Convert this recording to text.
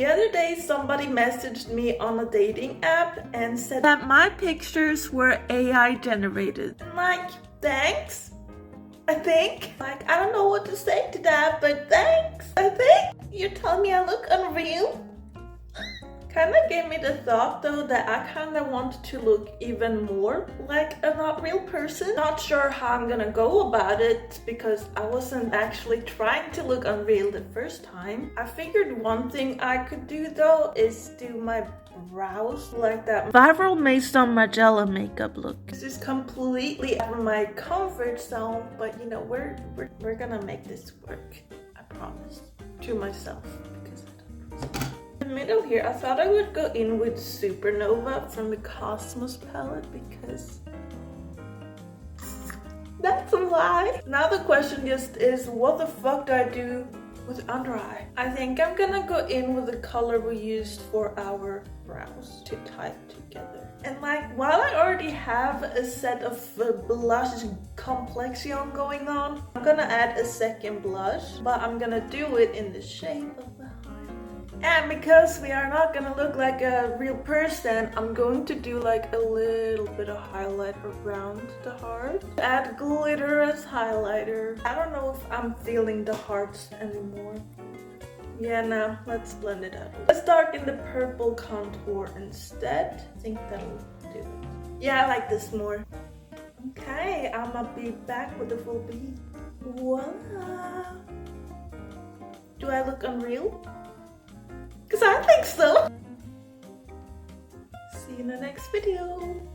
The other day somebody messaged me on a dating app and said that my pictures were AI generated. I'm like, thanks, I think. Like, I don't know what to say to that, but thanks, I think. You're telling me I look unreal? Kinda gave me the thought though that I kinda want to look even more like a not real person. Not sure how I'm gonna go about it because I wasn't actually trying to look unreal the first time. I figured one thing I could do though is do my brows like that viral Maison Margiela makeup look. This is completely out of my comfort zone, but you know, we're gonna make this work. I promise. To myself, because I don't know. In the middle here, I thought I would go in with Supernova from the Cosmos palette because that's a lie. Now the question just is, what the fuck do I do with under eye? I think I'm gonna go in with the color we used for our brows to type together. And like, while I already have a set of blush complexion going on, I'm gonna add a second blush, but I'm gonna do it in the shape of the highlight. And because we are not gonna look like a real person, I'm going to do like a little bit of highlight around the heart. Add glitter as highlighter. I don't know if I'm feeling the hearts anymore. Yeah, now let's blend it out. Let's darken the purple contour instead. I think that'll do it. Yeah, I like this more. Okay, I'ma be back with the full beat. Voila! Do I look unreal? Because I think so. See you in the next video.